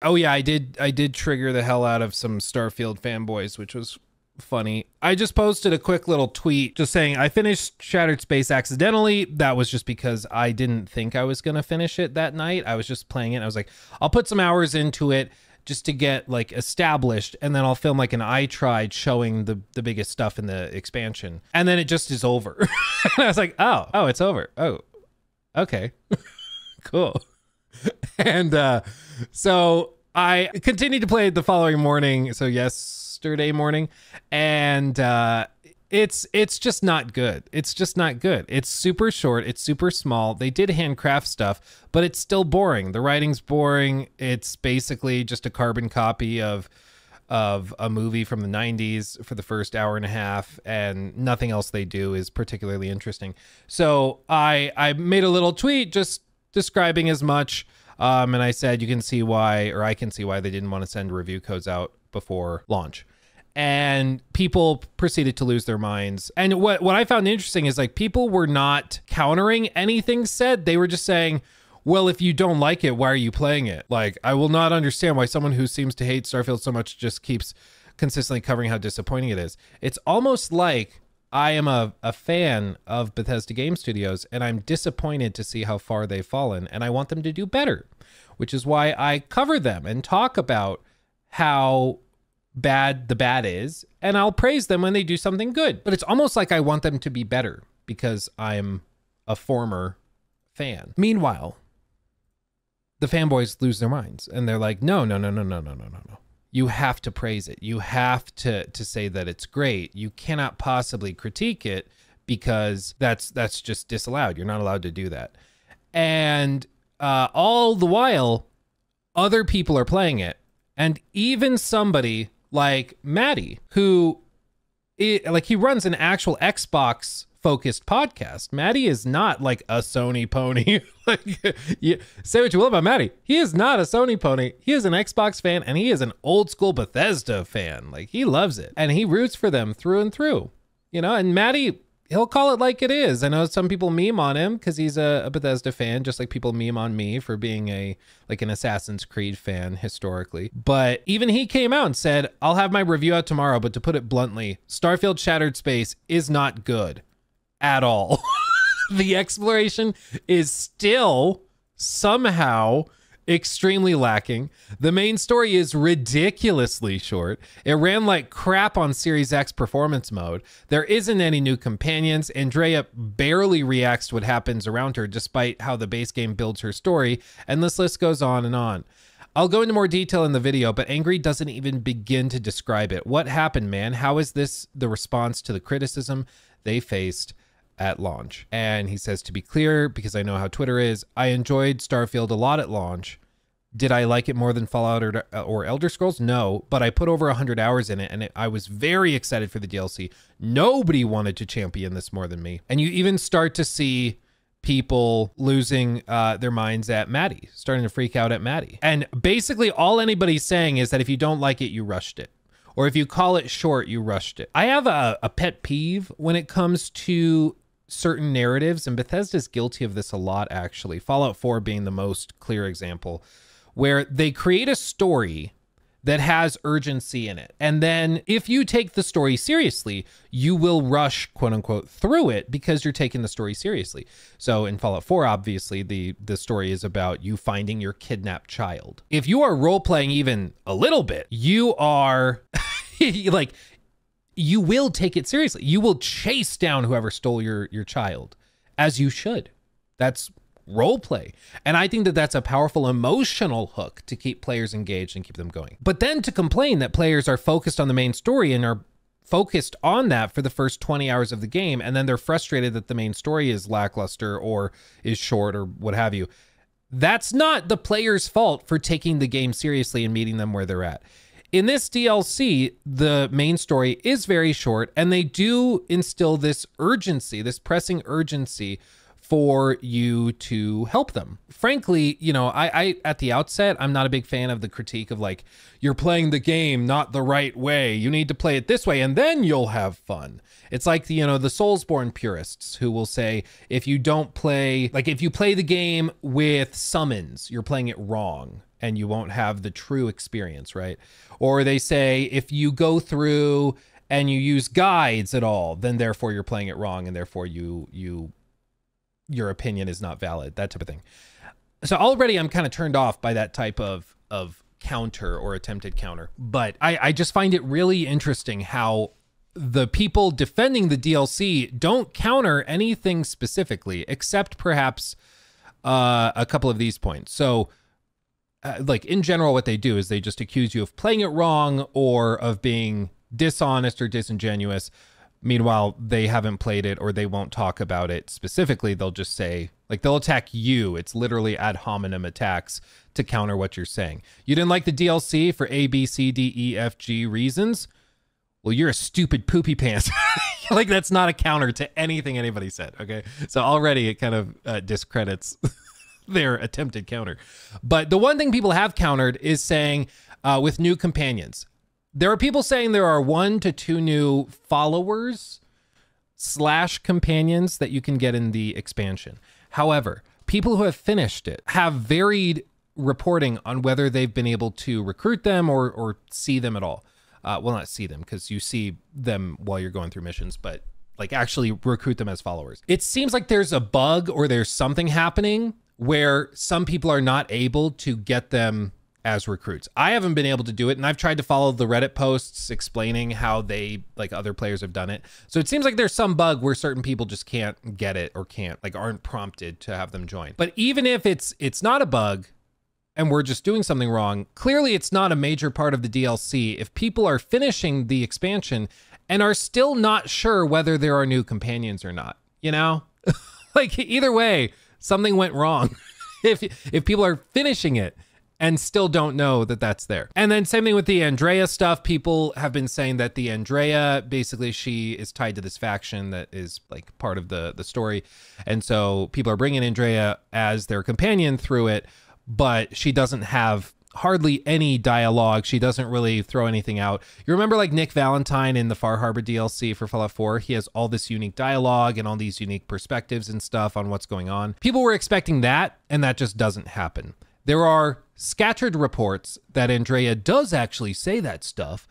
Oh yeah, I did trigger the hell out of some Starfield fanboys, which was funny. I just posted a quick little tweet just saying I finished Shattered Space accidentally. That was just because I didn't think I was gonna finish it that night. I was just playing it. I was like, I'll put some hours into it just to get like established, and then I'll film like an I tried showing the biggest stuff in the expansion, and then it just is over. And I was like, oh, it's over. Oh, okay. Cool. And so I continued to play it the following morning, so yesterday morning, and it's just not good. It's just not good. It's super short. It's super small. They did handcraft stuff, but it's still boring. The writing's boring. It's basically just a carbon copy of a movie from the 90s for the first hour and a half, and nothing else they do is particularly interesting. So I made a little tweet just describing as much, and I said you can see why, or I can see why they didn't want to send review codes out before launch. And people proceeded to lose their minds. And what I found interesting is like people were not countering anything said. They were just saying, well, if you don't like it, why are you playing it? Like, I will not understand why someone who seems to hate Starfield so much just keeps consistently covering how disappointing it is. It's almost like I am a fan of Bethesda Game Studios, and I'm disappointed to see how far they've fallen, and I want them to do better, which is why I cover them and talk about how bad the bad is, and I'll praise them when they do something good. But it's almost like I want them to be better because I'm a former fan. Meanwhile, the fanboys lose their minds, and they're like, no. You have to praise it. You have to say that it's great. You cannot possibly critique it because that's just disallowed. You're not allowed to do that. And all the while, other people are playing it. And even somebody like Maddie, who he runs an actual Xbox focused podcast. Maddie is not like a Sony pony. Like, you say what you will about Maddie, he is not a Sony pony. He is an Xbox fan, and he is an old school Bethesda fan. Like, he loves it, and he roots for them through and through, you know. And Maddie, he'll call it like it is. I know some people meme on him because he's a Bethesda fan, just like people meme on me for being an Assassin's Creed fan historically. But even he came out and said, I'll have my review out tomorrow, but to put it bluntly, Starfield Shattered Space is not good at all. The exploration is still somehow extremely lacking. The main story is ridiculously short. It ran like crap on Series X performance mode. There isn't any new companions. Andrea barely reacts to what happens around her, despite how the base game builds her story, and this list goes on and on. I'll go into more detail in the video, but Angry doesn't even begin to describe it. What happened, man? How is this the response to the criticism they faced at launch? And he says, to be clear, because I know how Twitter is, I enjoyed Starfield a lot at launch. Did I like it more than Fallout or Elder Scrolls? No, but I put over 100 hours in it, and I was very excited for the DLC. Nobody wanted to champion this more than me. And you even start to see people losing their minds at Maddie, starting to freak out at Maddie. And basically all anybody's saying is that if you don't like it, you rushed it. Or if you call it short, you rushed it. I have a pet peeve when it comes to certain narratives, and Bethesda's guilty of this a lot, actually. Fallout 4 being the most clear example, where they create a story that has urgency in it. And then if you take the story seriously, you will rush, quote unquote, through it because you're taking the story seriously. So in Fallout 4, obviously, the story is about you finding your kidnapped child. If you are role-playing even a little bit, you are like, you will take it seriously. You will chase down whoever stole your child, as you should. That's role play. And I think that that's a powerful emotional hook to keep players engaged and keep them going. But then to complain that players are focused on the main story and are focused on that for the first 20 hours of the game, and then they're frustrated that the main story is lackluster or is short or what have you. That's not the player's fault for taking the game seriously and meeting them where they're at. In this DLC, the main story is very short, and they do instill this urgency, this pressing urgency for you to help them. Frankly, you know, I at the outset, I'm not a big fan of the critique of like, you're playing the game not the right way. You need to play it this way and then you'll have fun. It's like, you know, the Soulsborne purists who will say, if you don't play, like if you play the game with summons, you're playing it wrong. and you won't have the true experience, right? Or they say if you go through and you use guides at all, then therefore you're playing it wrong, and therefore your opinion is not valid, that type of thing. So already I'm kind of turned off by that type of counter or attempted counter. But I just find it really interesting how the people defending the DLC don't counter anything specifically, except perhaps a couple of these points. So like in general, what they do is they just accuse you of playing it wrong or of being dishonest or disingenuous. Meanwhile, they haven't played it, or they won't talk about it specifically. They'll just say, like, they'll attack you. It's literally ad hominem attacks to counter what you're saying. You didn't like the DLC for A, B, C, D, E, F, G reasons? Well, you're a stupid poopy pants. Like, that's not a counter to anything anybody said, okay? So already it kind of discredits their attempted counter. But the one thing people have countered is saying with new companions. There are people saying there are 1 to 2 new followers / companions that you can get in the expansion. However, people who have finished it have varied reporting on whether they've been able to recruit them or see them at all. Well, not see them, because you see them while you're going through missions, but like actually recruit them as followers. It seems like there's a bug or there's something happening where some people are not able to get them as recruits. I haven't been able to do it, and I've tried to follow the Reddit posts explaining how they, like, other players have done it. So it seems like there's some bug where certain people just can't get it, or aren't prompted to have them join. But even if it's not a bug and we're just doing something wrong, clearly it's not a major part of the DLC if people are finishing the expansion and are still not sure whether there are new companions or not, you know? Like, either way, something went wrong. If people are finishing it and still don't know that that's there. And then same thing with the Andrea stuff. People have been saying that the Andrea, basically she is tied to this faction that is like part of the story. And so people are bringing Andrea as their companion through it, but she doesn't have hardly any dialogue. She doesn't really throw anything out. You remember like Nick Valentine in the Far Harbor DLC for Fallout 4? He has all this unique dialogue and all these unique perspectives and stuff on what's going on. People were expecting that, and that just doesn't happen. There are scattered reports that Andrea does actually say that stuff.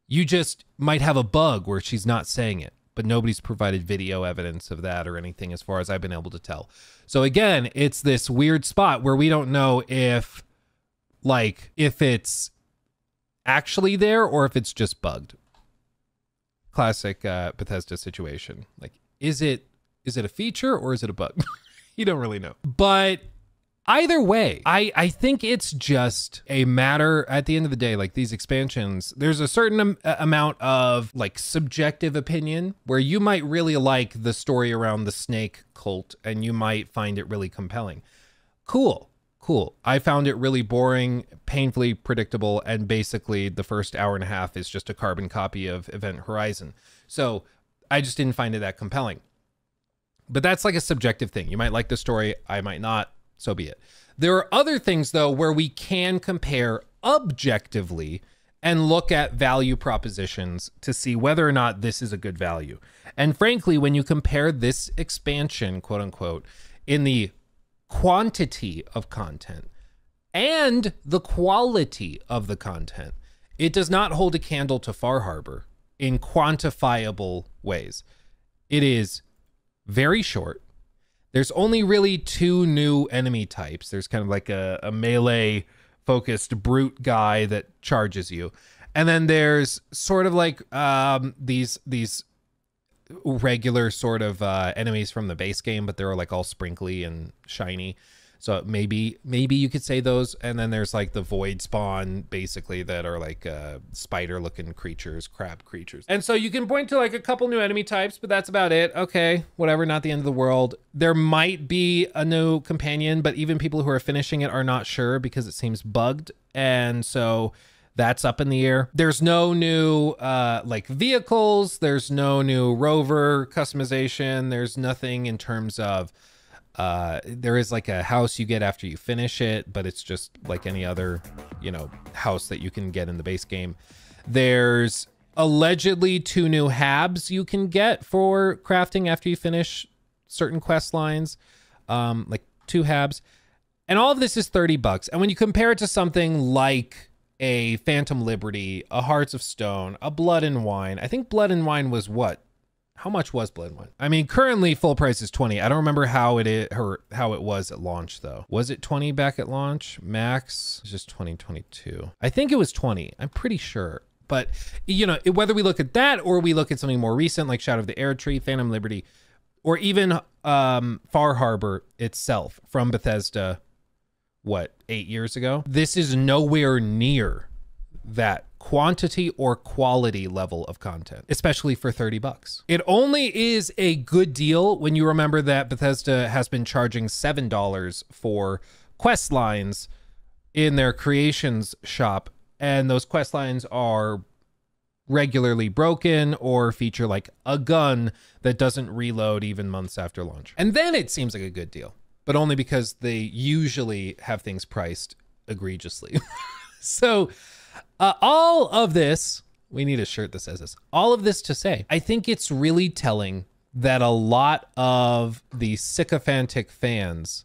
You just might have a bug where she's not saying it, but nobody's provided video evidence of that or anything as far as I've been able to tell. So again, it's this weird spot where we don't know if it's actually there or if it's just bugged. Classic Bethesda situation. Like, is it a feature or is it a bug? You don't really know. But either way, I think it's just a matter, at the end of the day, like these expansions, there's a certain amount of like subjective opinion where you might really like the story around the snake cult and you might find it really compelling. Cool. I found it really boring, painfully predictable, and basically the first hour and a half is just a carbon copy of Event Horizon. So I just didn't find it that compelling. But that's like a subjective thing. You might like the story, I might not. So be it. There are other things, though, where we can compare objectively and look at value propositions to see whether or not this is a good value. And frankly, when you compare this expansion, quote unquote, in the quantity of content and the quality of the content, it does not hold a candle to Far Harbor in quantifiable ways. It is very short. There's only really 2 new enemy types. There's kind of like a melee focused brute guy that charges you. And then there's sort of like these regular sort of enemies from the base game, but they're like all sprinkly and shiny. So maybe you could say those. And then there's like the void spawn, basically, that are like spider looking creatures, crab creatures. And so you can point to like a couple new enemy types, but that's about it. Okay, whatever, not the end of the world. There might be a new companion, but even people who are finishing it are not sure because it seems bugged. And so that's up in the air. There's no new like vehicles. There's no new rover customization. There's nothing in terms of there is like a house you get after you finish it, but it's just like any other, you know, house that you can get in the base game. There's allegedly 2 new habs you can get for crafting after you finish certain quest lines, like 2 habs. And all of this is 30 bucks. And when you compare it to something like a Phantom Liberty, a Hearts of Stone, a Blood and Wine, I think Blood and Wine was what? How much was Blood and Wine? I mean, currently full price is 20. I don't remember how it was at launch though. Was it 20 back at launch? Max is just 2022. I think it was 20. I'm pretty sure. But you know, whether we look at that or we look at something more recent like Shadow of the Erdtree, Phantom Liberty, or even Far Harbor itself from Bethesda, what, 8 years ago? This is nowhere near that quantity or quality level of content, especially for 30 bucks. It only is a good deal when you remember that Bethesda has been charging $7 for quest lines in their creations shop, and those quest lines are regularly broken or feature like a gun that doesn't reload even months after launch. And then it seems like a good deal, but only because they usually have things priced egregiously. So all of this, we need a shirt that says this, all of this to say, I think it's really telling that a lot of the sycophantic fans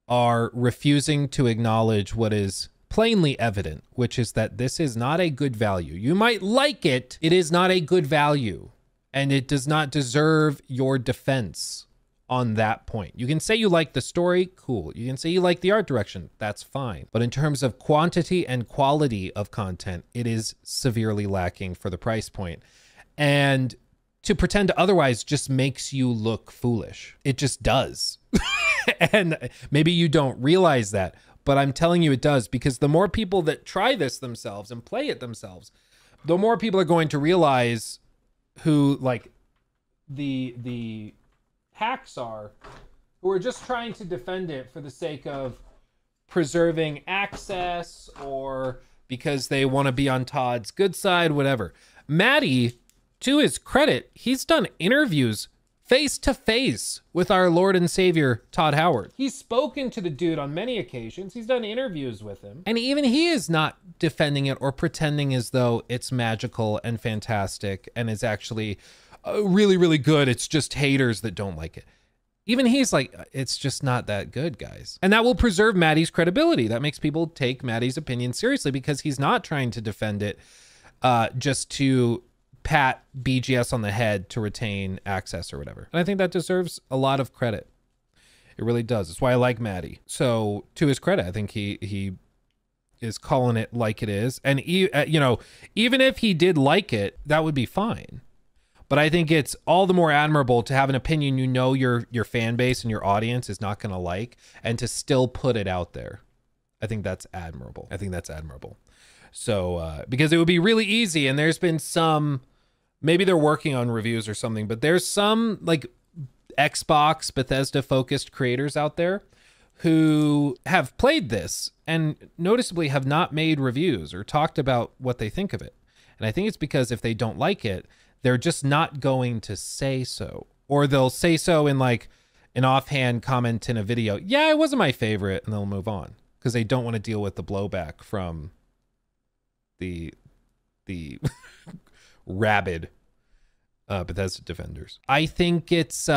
are refusing to acknowledge what is plainly evident, which is that this is not a good value. You might like it, it is not a good value, and it does not deserve your defense on that point. You can say you like the story, cool. You can say you like the art direction, that's fine. But in terms of quantity and quality of content, it is severely lacking for the price point. And to pretend otherwise just makes you look foolish. It just does. And maybe you don't realize that, but I'm telling you it does, because the more people that try this themselves and play it themselves, the more people are going to realize who like the hacks are, who are just trying to defend it for the sake of preserving access or because they want to be on Todd's good side, whatever. Maddie, to his credit, he's done interviews face to face with our Lord and Savior, Todd Howard. He's spoken to the dude on many occasions. He's done interviews with him. And even he is not defending it or pretending as though it's magical and fantastic and is actually really, really good. It's just haters that don't like it. Even he's like, it's just not that good, guys. And that will preserve Maddie's credibility. That makes people take Maddie's opinion seriously, because he's not trying to defend it just to pat BGS on the head to retain access or whatever. And I think that deserves a lot of credit. It really does. That's why I like Maddie. So to his credit, I think he is calling it like it is. And you know, even if he did like it, that would be fine. But I think it's all the more admirable to have an opinion you know your fan base and your audience is not going to like, and to still put it out there. I think that's admirable. I think that's admirable. So because it would be really easy, and there's been some, maybe they're working on reviews or something, but there's some like Xbox Bethesda focused creators out there who have played this and noticeably have not made reviews or talked about what they think of it. And I think it's because if they don't like it, they're just not going to say so, or they'll say so in like an offhand comment in a video. Yeah, it wasn't my favorite, and they'll move on because they don't want to deal with the blowback from the rabid Bethesda defenders. I think it's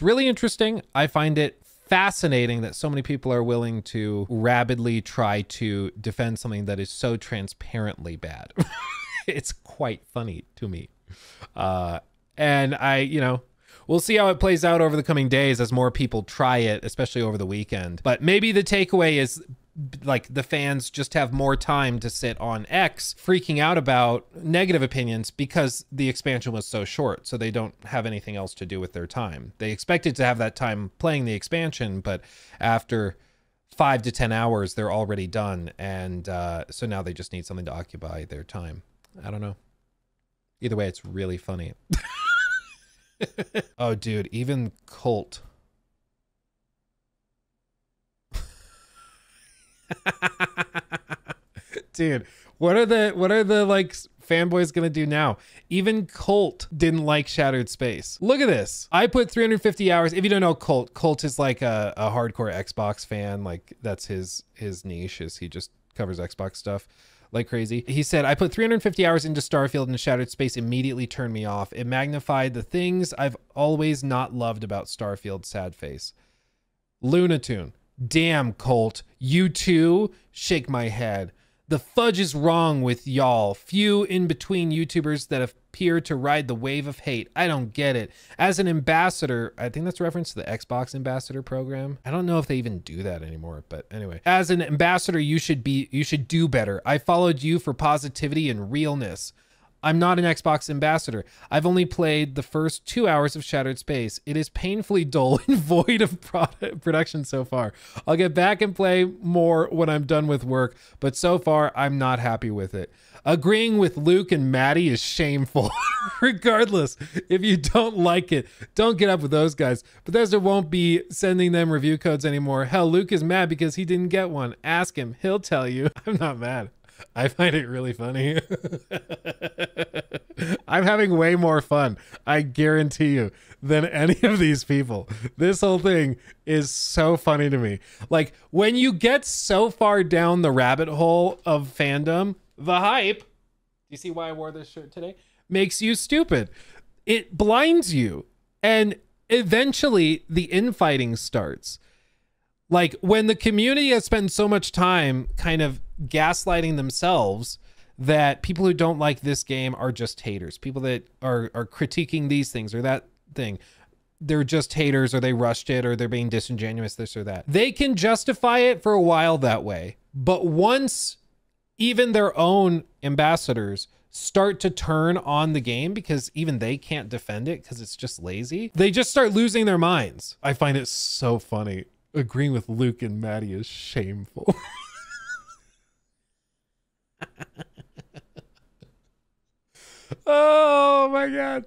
really interesting. I find it fascinating that so many people are willing to rabidly try to defend something that is so transparently bad. It's quite funny to me. And we'll see how it plays out over the coming days as more people try it, especially over the weekend. But maybe the takeaway is like the fans just have more time to sit on X freaking out about negative opinions because the expansion was so short, so they don't have anything else to do with their time. They expected to have that time playing the expansion, but after 5 to 10 hours, they're already done. And so now they just need something to occupy their time. I don't know. Either way, it's really funny. Oh, dude, even Colt. Dude, what are the like fanboys gonna do now? Even Colt didn't like Shattered Space. Look at this. I put 350 hours. If you don't know Colt is like a hardcore Xbox fan. Like that's his niche, is he just covers Xbox stuff like crazy. He said, I put 350 hours into Starfield, and Shattered Space immediately turned me off. It magnified the things I've always not loved about Starfield, sad face. Lunatoon. Damn, Colt. You too? Shake my head. The fudge is wrong with y'all. Few in between YouTubers that appear to ride the wave of hate. I don't get it. As an ambassador, I think that's a reference to the Xbox ambassador program. I don't know if they even do that anymore, but anyway. As an ambassador, you should do better. I followed you for positivity and realness. I'm not an Xbox ambassador. I've only played the first 2 hours of Shattered Space. It is painfully dull and void of production so far. I'll get back and play more when I'm done with work, but so far I'm not happy with it. Agreeing with Luke and Maddie is shameful. Regardless, if you don't like it, don't get up with those guys. Bethesda won't be sending them review codes anymore. Hell, Luke is mad because he didn't get one. Ask him. He'll tell you. I'm not mad. I find it really funny. I'm having way more fun, I guarantee you, than any of these people. This whole thing is so funny to me. Like, when you get so far down the rabbit hole of fandom, the hype, you see why I wore this shirt today? Makes you stupid. It blinds you. And eventually the infighting starts. Like, when the community has spent so much time kind of gaslighting themselves that people who don't like this game are just haters. People that are critiquing these things or that thing, they're just haters, or they rushed it, or they're being disingenuous, this or that. They can justify it for a while that way. But once even their own ambassadors start to turn on the game because even they can't defend it because it's just lazy, they just start losing their minds. I find it so funny. Agreeing with Luke and Maddie is shameful. Oh my God.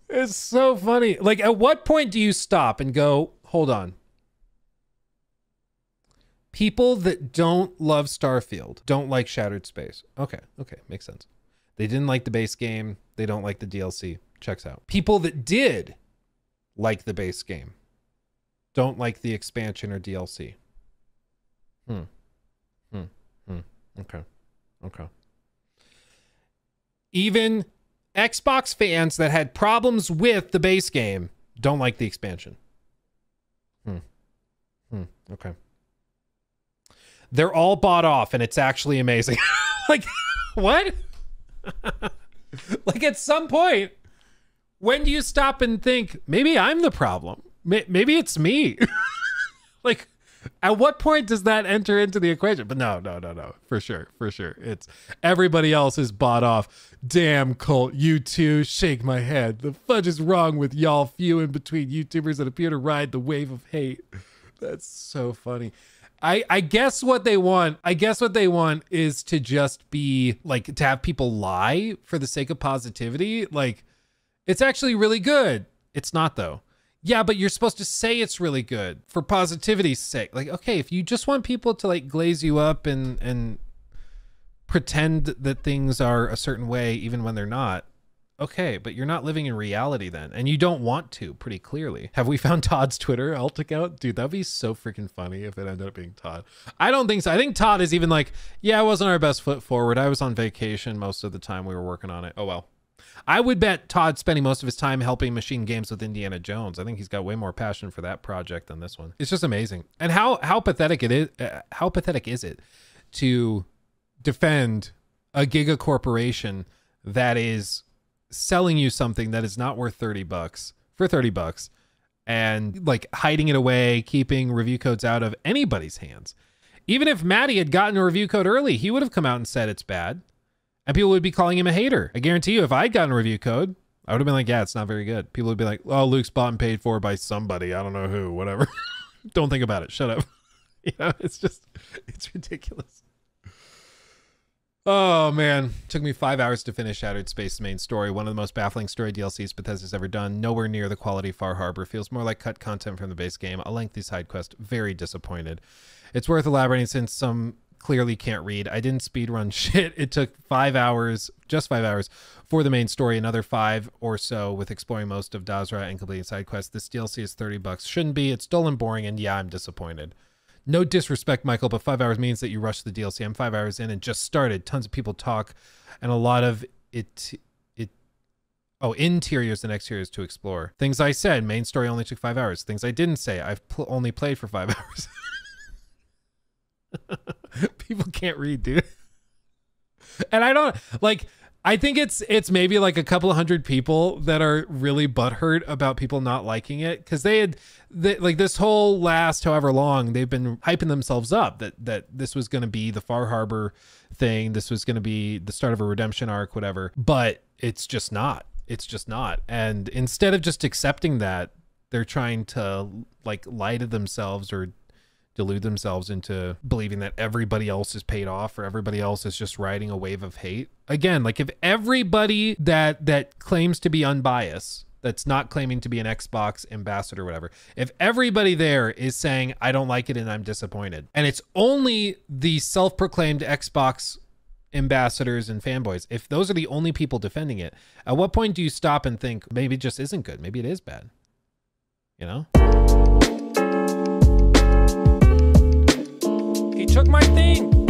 It's so funny. Like, at what point do you stop and go, hold on? People that don't love Starfield don't like Shattered Space. Okay, makes sense. They didn't like the base game. They don't like the DLC. Checks out. People that did like the base game don't like the expansion or DLC. Okay. Even Xbox fans that had problems with the base game don't like the expansion. Okay. They're all bought off and it's actually amazing. Like, what? Like, at some point, when do you stop and think, maybe I'm the problem? Maybe it's me. Like, at what point does that enter into the equation? But no. For sure. It's everybody else is bought off. Damn, Colt, you too. Shake my head. The fudge is wrong with y'all few in between YouTubers that appear to ride the wave of hate. That's so funny. I guess what they want is to just be like, to have people lie for the sake of positivity. Like, it's actually really good. It's not though. Yeah, but you're supposed to say it's really good for positivity's sake. Like, okay, if you just want people to like glaze you up and pretend that things are a certain way even when they're not, okay, but you're not living in reality then. And you don't want to, pretty clearly. Have we found Todd's Twitter alt account? Dude, that'd be so freaking funny if it ended up being Todd. I don't think so. I think Todd is even like, yeah, it wasn't our best foot forward. I was on vacation most of the time we were working on it. Oh, well. I would bet Todd's spending most of his time helping Machine Games with Indiana Jones. I think he's got way more passion for that project than this one. It's just amazing. And how pathetic it is. How pathetic is it to defend a giga corporation that is selling you something that is not worth $30 for $30 and like hiding it away, keeping review codes out of anybody's hands. Even if Maddie had gotten a review code early, he would have come out and said it's bad. And people would be calling him a hater. I guarantee you, if I'd gotten a review code, I would have been like, yeah, it's not very good. People would be like, oh, Luke's bought and paid for by somebody. I don't know who, whatever. Don't think about it. Shut up. You know, it's ridiculous. Oh, man. Took me 5 hours to finish Shattered Space's main story. One of the most baffling story DLCs Bethesda's ever done. Nowhere near the quality Far Harbor. Feels more like cut content from the base game. A lengthy side quest. Very disappointed. It's worth elaborating since some clearly can't read. I didn't speedrun shit. It took 5 hours, just 5 hours, for the main story. Another 5 or so with exploring most of Dazra and completing side quests. This DLC is $30. Shouldn't be. It's dull and boring, and yeah, I'm disappointed. No disrespect, Michael, but 5 hours means that you rushed the DLC. I'm 5 hours in and just started. Tons of people talk, and a lot of it Oh, interiors and exteriors to explore. Things I said, main story only took 5 hours. Things I didn't say, I've only played for 5 hours. People can't read, dude. And I don't like, I think it's maybe like a couple of hundred people that are really butthurt about people not liking it, because they like this whole last however long they've been hyping themselves up that this was going to be the Far Harbor thing, this was going to be the start of a redemption arc, whatever. But it's just not. It's just not. And instead of just accepting that, they're trying to like lie to themselves or delude themselves into believing that everybody else is paid off or everybody else is just riding a wave of hate. Again, like if everybody that claims to be unbiased, that's not claiming to be an Xbox ambassador or whatever, if everybody there is saying, I don't like it and I'm disappointed, and it's only the self-proclaimed Xbox ambassadors and fanboys, if those are the only people defending it, at what point do you stop and think maybe it just isn't good? Maybe it is bad, you know? He took my thing.